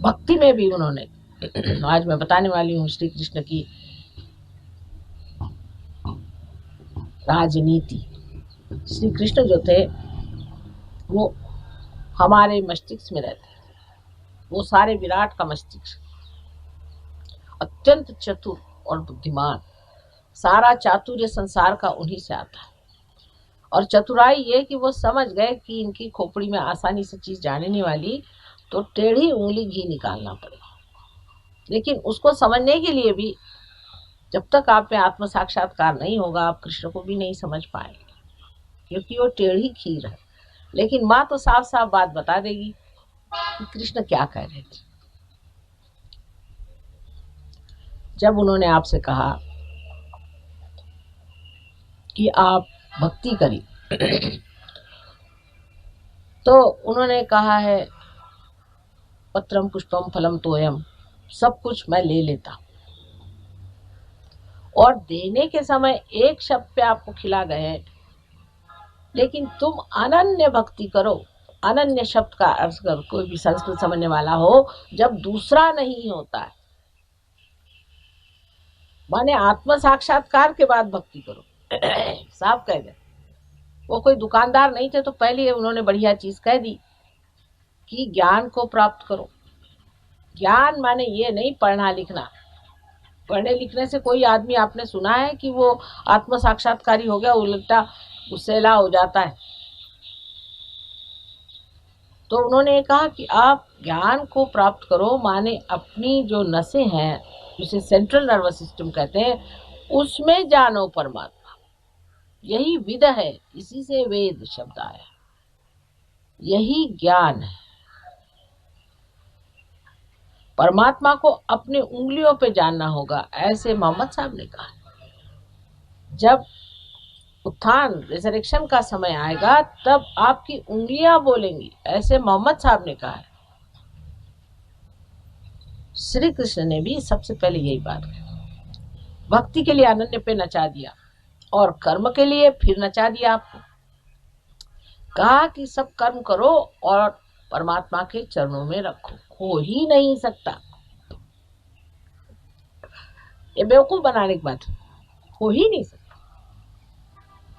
भक्ति में भी उन्होंने आज मैं बताने वाली हूँ श्री कृष्ण की राजनीति। श्री कृष्ण जो थे वो हमारे मस्तिष्क में रहते, वो सारे विराट का मस्तिष्क, अत्यंत चतुर और बुद्धिमान। सारा चातुर्य संसार का उन्हीं से आता है। और चतुराई ये कि वो समझ गए कि इनकी खोपड़ी में आसानी से चीज जाने नहीं वाली, तो टेढ़ी उंगली घी निकालना पड़ेगा। लेकिन उसको समझने के लिए भी जब तक आप में आत्म साक्षात्कार नहीं होगा, आप कृष्ण को भी नहीं समझ पाएंगे, क्योंकि वो टेढ़ी खीर है। लेकिन माँ तो साफ साफ बात बता देगी कि कृष्ण क्या कह रहे थे। जब उन्होंने आपसे कहा कि आप भक्ति करिए, तो उन्होंने कहा है पत्रम पुष्पम फलम तोयम, सब कुछ मैं ले लेता, और देने के समय एक शब्द पे आपको खिला गए, लेकिन तुम अनन्य भक्ति करो। अनन्य शब्द का अर्थ कर कोई भी संस्कृत समझने वाला हो, जब दूसरा नहीं होता है, माने आत्म साक्षात्कार के बाद भक्ति करो। साफ कह दे। वो कोई दुकानदार नहीं थे तो पहले उन्होंने बढ़िया चीज कह दी कि ज्ञान को प्राप्त करो। ज्ञान माने ये नहीं पढ़ना लिखना। पढ़ने लिखने से कोई आदमी आपने सुना है कि वो आत्म साक्षात्कारी हो गया, उल्टा गुस्सेला हो जाता है। तो उन्होंने कहा कि आप ज्ञान को प्राप्त करो, माने अपनी जो नसें हैं, जिसे सेंट्रल नर्वस सिस्टम कहते हैं, उसमें जानो परमात्मा। यही विद है, इसी से वेद शब्द आया, यही ज्ञान है। परमात्मा को अपने उंगलियों पे जानना होगा, ऐसे मोहम्मद साहब ने कहा। जब उत्थान रिजरेक्शन का समय आएगा तब आपकी उंगलियां बोलेंगी, ऐसे मोहम्मद साहब ने कहा है। श्री कृष्ण ने भी सबसे पहले यही बात कही। भक्ति के लिए अनन्य पे नचा दिया और कर्म के लिए फिर नचा दिया आपको। कहा कि सब कर्म करो और परमात्मा के चरणों में रखो। हो ही नहीं सकता, ये बेवकूफ बनाने की बात, हो ही नहीं सकता।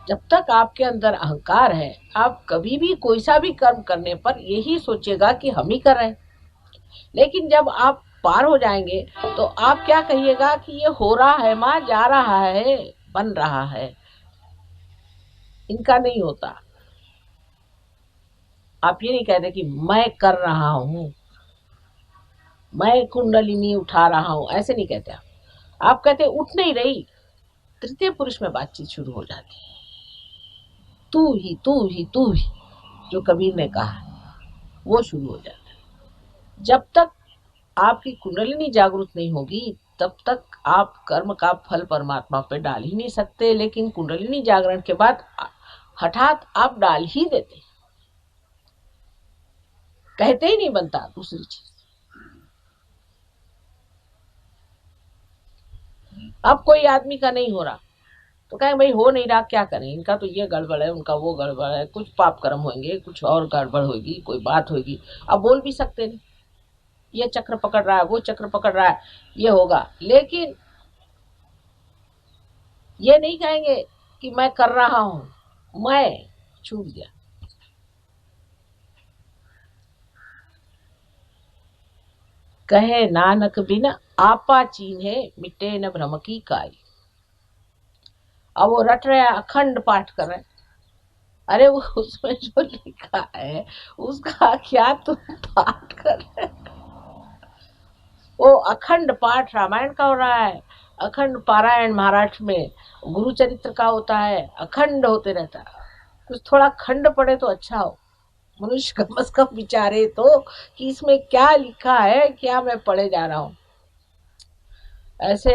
जब तक आपके अंदर अहंकार है, आप कभी भी कोई सा भी कर्म करने पर यही सोचेगा कि हम ही कर रहे हैं। लेकिन जब आप पार हो जाएंगे तो आप क्या कहिएगा कि ये हो रहा है माँ, जा रहा है, बन रहा है, इनका नहीं होता। आप ये नहीं कहते कि मैं कर रहा हूं, मैं कुंडलिनी उठा रहा हूं, ऐसे नहीं कहते आप कहते उठ नहीं रही। तृतीय पुरुष में बातचीत शुरू हो जाती है, तू ही तू ही तू ही, जो कबीर ने कहा वो शुरू हो जाता है। जब तक आपकी कुंडलिनी जागृत नहीं होगी तब तक आप कर्म का फल परमात्मा पे डाल ही नहीं सकते। लेकिन कुंडलिनी जागरण के बाद हठात आप डाल ही देते, कहते ही नहीं बनता दूसरी चीज। अब कोई आदमी का नहीं हो रहा तो कहें भाई हो नहीं रहा, क्या करें, इनका तो ये गड़बड़ है, उनका वो गड़बड़ है, कुछ पाप कर्म होंगे, कुछ और गड़बड़ होगी, कोई बात होगी। अब बोल भी सकते नहीं, ये चक्र पकड़ रहा है, वो चक्र पकड़ रहा है, ये होगा। लेकिन ये नहीं कहेंगे कि मैं कर रहा हूं, मैं छूट गया। कहे नानक बिन आपा चीन्हे, मिटे न भ्रम की काई। अब वो रट रहे हैं, अखंड पाठ कर रहे हैं। अरे वो उसमें जो लिखा है उसका क्या तुम पाठ कर रहे हैं? वो अखंड पाठ रामायण का हो रहा है, अखंड पारायण महाराष्ट्र में गुरु चरित्र का होता है, अखंड होते रहता है। कुछ थोड़ा खंड पड़े तो अच्छा हो, मनुष्य कम से कम विचारे तो कि इसमें क्या लिखा है, क्या मैं पढ़े जा रहा हूं। ऐसे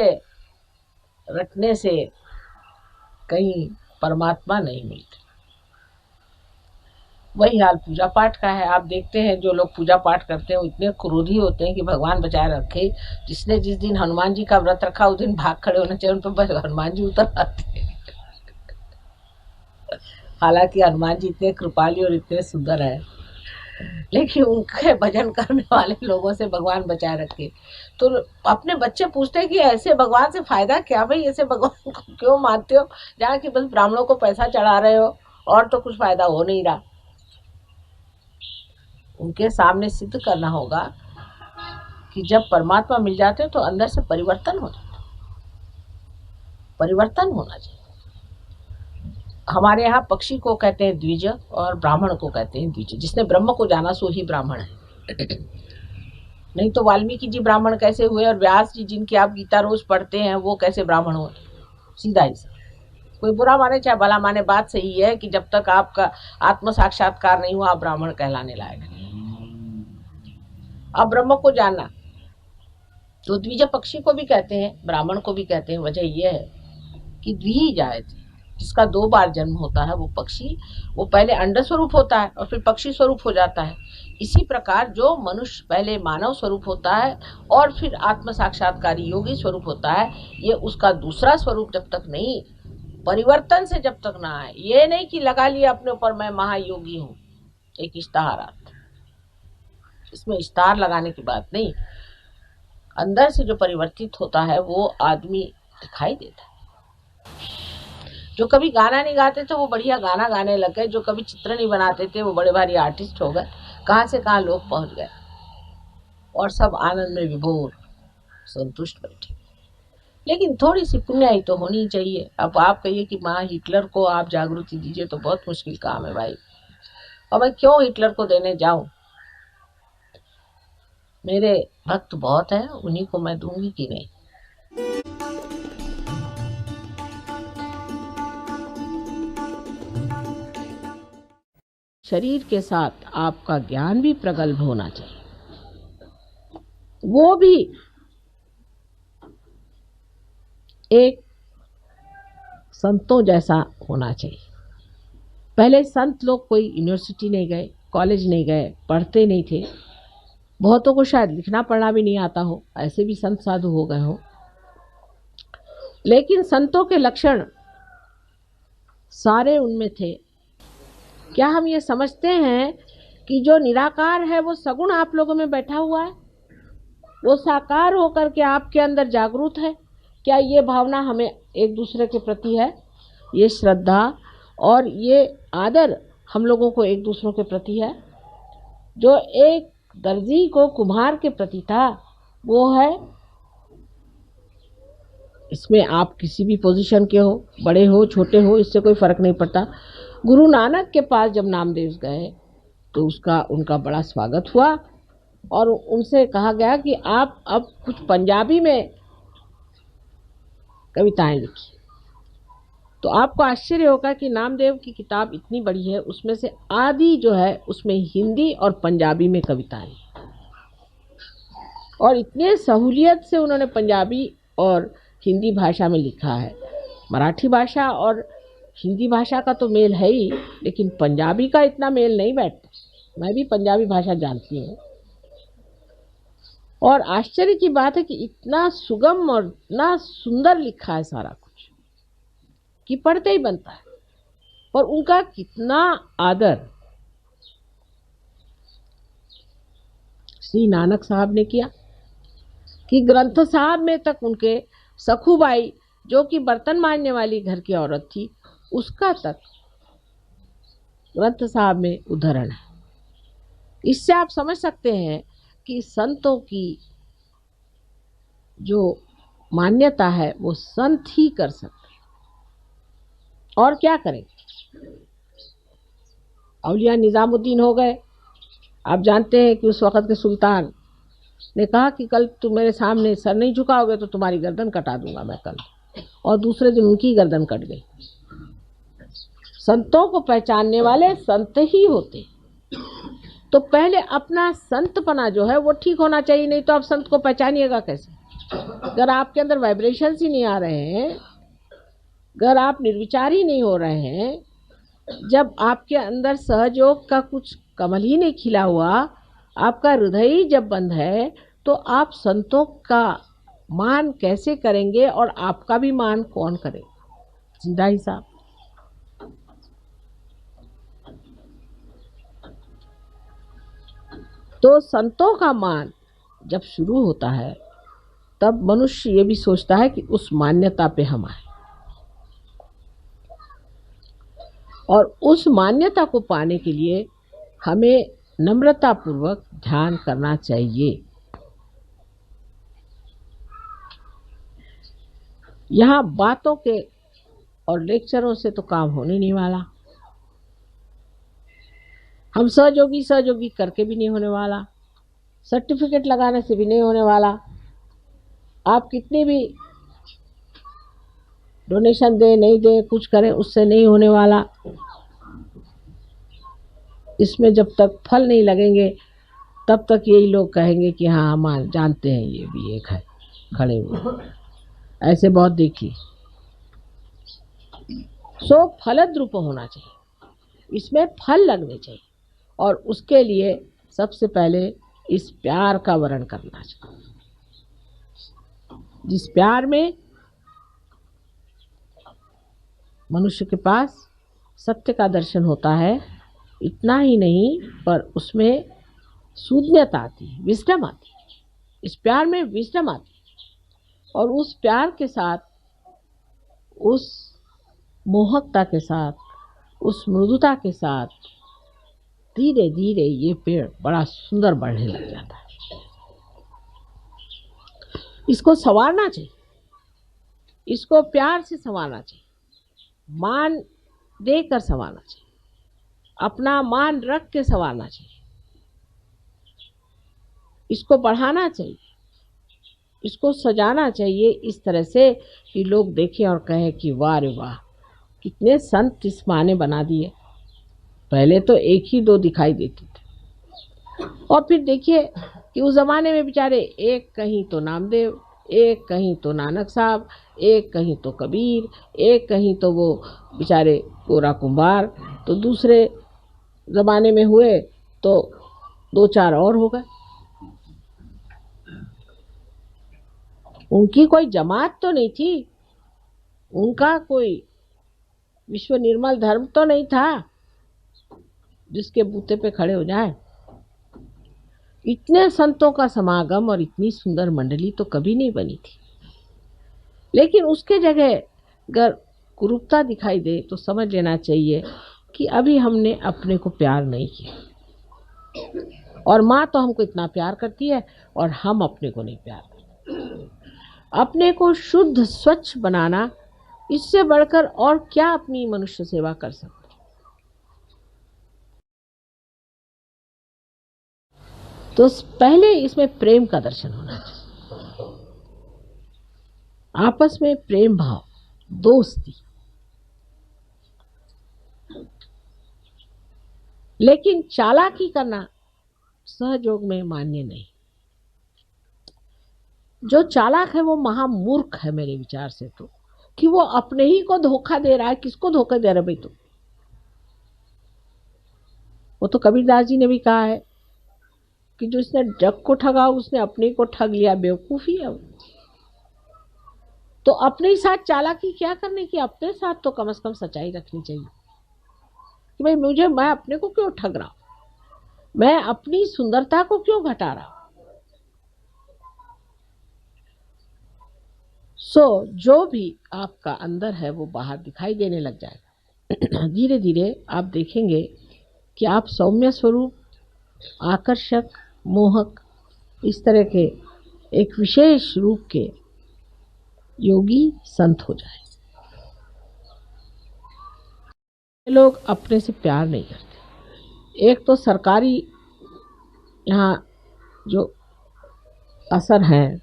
रटने से कहीं परमात्मा नहीं मिलते। वही हाल पूजा पाठ का है। आप देखते हैं जो लोग पूजा पाठ करते हैं वो इतने क्रोधी होते हैं कि भगवान बचाए रखे। जिसने जिस दिन हनुमान जी का व्रत रखा उस दिन भाग खड़े होना चाहिए, उन पर हनुमान जी उतर आते हैं। हालांकि हनुमान जी इतने कृपालु और इतने सुंदर है, लेकिन उनके भजन करने वाले लोगों से भगवान बचाए रखे। तो अपने बच्चे पूछते हैं कि ऐसे भगवान से फायदा क्या भाई, ऐसे भगवान को क्यों मानते हो जहाँ कि बस ब्राह्मणों को पैसा चढ़ा रहे हो और तो कुछ फायदा हो नहीं रहा। उनके सामने सिद्ध करना होगा कि जब परमात्मा मिल जाते हैं तो अंदर से परिवर्तन हो जाता है। परिवर्तन होना चाहिए। हमारे यहाँ पक्षी को कहते हैं द्विज और ब्राह्मण को कहते हैं द्विज। जिसने ब्रह्म को जाना सो ही ब्राह्मण है। नहीं तो वाल्मीकि जी ब्राह्मण कैसे हुए और व्यास जी जिनकी आप गीता रोज पढ़ते हैं वो कैसे ब्राह्मण हुए? सीधा ही सा। कोई बुरा माने चाहे भला माने, बात सही है कि जब तक आपका आत्म साक्षात्कार नहीं हुआ आप ब्राह्मण कहलाने लायक नहीं। अब ब्रह्म को जानना तो द्विज पक्षी को भी कहते हैं, ब्राह्मण को भी कहते हैं। वजह यह है कि द्वि जाए थे, जिसका 2 बार जन्म होता है वो पक्षी, वो पहले अंड स्वरूप होता है और फिर पक्षी स्वरूप हो जाता है। इसी प्रकार जो मनुष्य पहले मानव स्वरूप होता है और फिर आत्म साक्षात्कारी योगी स्वरूप होता है, ये उसका दूसरा स्वरूप जब तक नहीं, परिवर्तन से जब तक ना आए। ये नहीं कि लगा लिया अपने ऊपर मैं महायोगी हूँ, एक इश्तहार आता, इसमें इश्तहार लगाने की बात नहीं। अंदर से जो परिवर्तित होता है वो आदमी दिखाई देता है। जो कभी गाना नहीं गाते थे वो बढ़िया गाना गाने लग गए, जो कभी चित्र नहीं बनाते थे वो बड़े भारी आर्टिस्ट हो गए। कहाँ से कहाँ लोग पहुंच गए और सब आनंद में विभोर संतुष्ट बैठे। लेकिन थोड़ी सी पुण्याई तो होनी चाहिए। अब आप कहिए कि माँ हिटलर को आप जागृति दीजिए, तो बहुत मुश्किल काम है भाई। और मैं क्यों हिटलर को देने जाऊं? मेरे भक्त बहुत हैं, उन्हीं को मैं दूंगी कि नहीं। शरीर के साथ आपका ज्ञान भी प्रगल्भ होना चाहिए, वो भी एक संतों जैसा होना चाहिए। पहले संत लोग कोई यूनिवर्सिटी नहीं गए, कॉलेज नहीं गए, पढ़ते नहीं थे। बहुतों को शायद लिखना पढ़ना भी नहीं आता हो, ऐसे भी संत साधु हो गए हो। लेकिन संतों के लक्षण सारे उनमें थे। क्या हम ये समझते हैं कि जो निराकार है वो सगुण आप लोगों में बैठा हुआ है, वो साकार होकर के आपके अंदर जागरूक है? क्या ये भावना हमें एक दूसरे के प्रति है? ये श्रद्धा और ये आदर हम लोगों को एक दूसरों के प्रति है? जो एक दर्जी को कुम्हार के प्रति था वो है। इसमें आप किसी भी पोजीशन के हो, बड़े हो छोटे हो, इससे कोई फर्क नहीं पड़ता। गुरु नानक के पास जब नामदेव गए तो उनका बड़ा स्वागत हुआ और उनसे कहा गया कि आप अब कुछ पंजाबी में कविताएं लिखिए। तो आपको आश्चर्य होगा कि नामदेव की किताब इतनी बड़ी है, उसमें से आधी जो है उसमें हिंदी और पंजाबी में कविताएं, और इतने सहूलियत से उन्होंने पंजाबी और हिंदी भाषा में लिखा है। मराठी भाषा और हिंदी भाषा का तो मेल है ही, लेकिन पंजाबी का इतना मेल नहीं बैठता। मैं भी पंजाबी भाषा जानती हूँ और आश्चर्य की बात है कि इतना सुगम और इतना सुंदर लिखा है सारा कुछ कि पढ़ते ही बनता है। और उनका कितना आदर श्री नानक साहब ने किया कि ग्रंथ साहब में तक उनके सखूबाई जो कि बर्तन मांजने वाली घर की औरत थी, उसका तक ग्रंथ साहब में उदाहरण है। इससे आप समझ सकते हैं कि संतों की जो मान्यता है वो संत ही कर सकते हैं, और क्या करेंगे। औलिया निजामुद्दीन हो गए। आप जानते हैं कि उस वक़्त के सुल्तान ने कहा कि कल तुम मेरे सामने सर नहीं झुकाओगे तो तुम्हारी गर्दन कटा दूंगा मैं कल, और दूसरे दिन उनकी गर्दन कट गई। संतों को पहचानने वाले संत ही होते। तो पहले अपना संतपना जो है वो ठीक होना चाहिए, नहीं तो आप संत को पहचानिएगा कैसे? अगर आपके अंदर वाइब्रेशंस ही नहीं आ रहे हैं, अगर आप निर्विचारी नहीं हो रहे हैं, जब आपके अंदर सहयोग का कुछ कमल ही नहीं खिला हुआ, आपका हृदय ही जब बंद है, तो आप संतों का मान कैसे करेंगे और आपका भी मान कौन करेगा? सीधा हिसाब। तो संतों का मान जब शुरू होता है, तब मनुष्य ये भी सोचता है कि उस मान्यता पे हम आए, और उस मान्यता को पाने के लिए हमें नम्रता पूर्वक ध्यान करना चाहिए। यहाँ बातों के और लेक्चरों से तो काम होने नहीं वाला, हम सहयोगी सहयोगी करके भी नहीं होने वाला, सर्टिफिकेट लगाने से भी नहीं होने वाला, आप कितनी भी डोनेशन दे नहीं दे कुछ करें उससे नहीं होने वाला। इसमें जब तक फल नहीं लगेंगे तब तक यही लोग कहेंगे कि हाँ हम जानते हैं ये भी एक है खड़े हुए, ऐसे बहुत देखी। सो फलद रूप होना चाहिए, इसमें फल लगने चाहिए, और उसके लिए सबसे पहले इस प्यार का वर्ण करना चाहिए, जिस प्यार में मनुष्य के पास सत्य का दर्शन होता है। इतना ही नहीं, पर उसमें शून्यता आती है, विजडम आती है, इस प्यार में विजडम आती है, और उस प्यार के साथ, उस मोहकता के साथ, उस मृदुता के साथ धीरे धीरे ये पेड़ बड़ा सुंदर बढ़ने लग जाता है। इसको संवारना चाहिए, इसको प्यार से संवारना चाहिए, मान देकर संवारना चाहिए, अपना मान रख के संवारना चाहिए, इसको बढ़ाना चाहिए, इसको सजाना चाहिए इस तरह से कि लोग देखें और कहें कि वाह रे वाह, कितने संत इस माने बना दिए। पहले तो एक ही दो दिखाई देते थे, और फिर देखिए कि उस ज़माने में बेचारे एक कहीं तो नामदेव, एक कहीं तो नानक साहब, एक कहीं तो कबीर, एक कहीं तो वो बेचारे गोरा कुंभार, तो दूसरे ज़माने में हुए तो दो चार और हो गए। उनकी कोई जमात तो नहीं थी, उनका कोई विश्व निर्मल धर्म तो नहीं था जिसके बूते पे खड़े हो जाए। इतने संतों का समागम और इतनी सुंदर मंडली तो कभी नहीं बनी थी। लेकिन उसके जगह अगर कुरूपता दिखाई दे तो समझ लेना चाहिए कि अभी हमने अपने को प्यार नहीं किया, और माँ तो हमको इतना प्यार करती है और हम अपने को नहीं प्यार करते। अपने को शुद्ध स्वच्छ बनाना, इससे बढ़कर और क्या अपनी मनुष्य सेवा कर सकते। तो पहले इसमें प्रेम का दर्शन होना चाहिए, आपस में प्रेम भाव, दोस्ती। लेकिन चालाकी करना सहयोग में मान्य नहीं। जो चालाक है वो महामूर्ख है मेरे विचार से, तो कि वो अपने ही को धोखा दे रहा है। किसको धोखा दे रहा है भाई? तो वो तो कबीरदास जी ने भी कहा है कि जो इसने जग को ठगा उसने अपने को ठग लिया, बेवकूफी है। तो अपने ही साथ चालाकी क्या करने की? अपने साथ तो कम से कम सच्चाई रखनी चाहिए कि भाई मैं अपने को क्यों ठग रहा हूं, मैं अपनी सुंदरता को क्यों घटा रहा हूं। जो भी आपका अंदर है वो बाहर दिखाई देने लग जाएगा। धीरे धीरे आप देखेंगे कि आप सौम्य स्वरूप, आकर्षक, मोहक, इस तरह के एक विशेष रूप के योगी संत हो जाए। लोग अपने से प्यार नहीं करते। एक तो सरकारी यहाँ जो असर है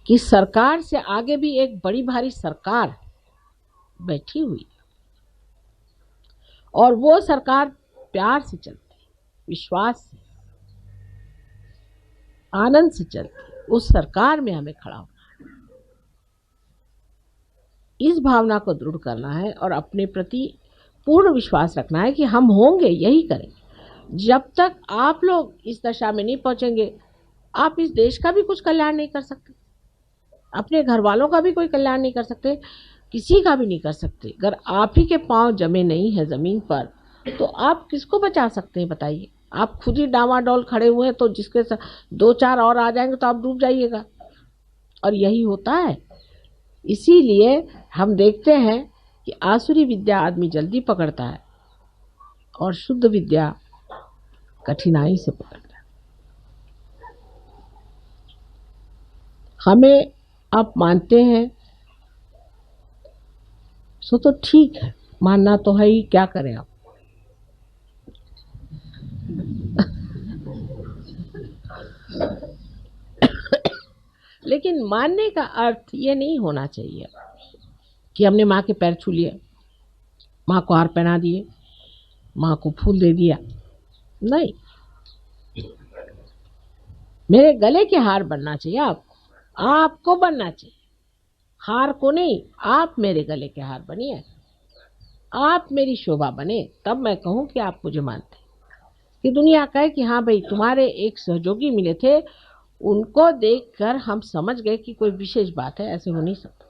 कि सरकार से आगे भी एक बड़ी भारी सरकार बैठी हुई है, और वो सरकार प्यार से चलती है, विश्वास से, आनंद से चलती है। उस सरकार में हमें खड़ा होना है, इस भावना को दृढ़ करना है, और अपने प्रति पूर्ण विश्वास रखना है कि हम होंगे, यही करेंगे। जब तक आप लोग इस दशा में नहीं पहुंचेंगे, आप इस देश का भी कुछ कल्याण नहीं कर सकते, अपने घर वालों का भी कोई कल्याण नहीं कर सकते, किसी का भी नहीं कर सकते। अगर आप ही के पांव जमे नहीं है ज़मीन पर, तो आप किसको बचा सकते हैं बताइए। आप खुद ही डामाडोल खड़े हुए हैं, तो जिसके दो चार और आ जाएंगे तो आप डूब जाइएगा। और यही होता है। इसीलिए हम देखते हैं कि आसुरी विद्या आदमी जल्दी पकड़ता है और शुद्ध विद्या कठिनाई से पकड़ता है। हमें आप मानते हैं सो तो ठीक है, मानना तो है ही, क्या करें आप। लेकिन मानने का अर्थ ये नहीं होना चाहिए कि हमने माँ के पैर छू लिए, माँ को हार पहना दिए, माँ को फूल दे दिया। नहीं, मेरे गले के हार बनना चाहिए आपको बनना चाहिए, हार को नहीं। आप मेरे गले के हार बनिए, आप मेरी शोभा बने, तब मैं कहूँ कि आप मुझे मानते, कि दुनिया कहे कि हाँ भाई तुम्हारे एक सहयोगी मिले थे, उनको देखकर हम समझ गए कि कोई विशेष बात है। ऐसे हो नहीं सकता।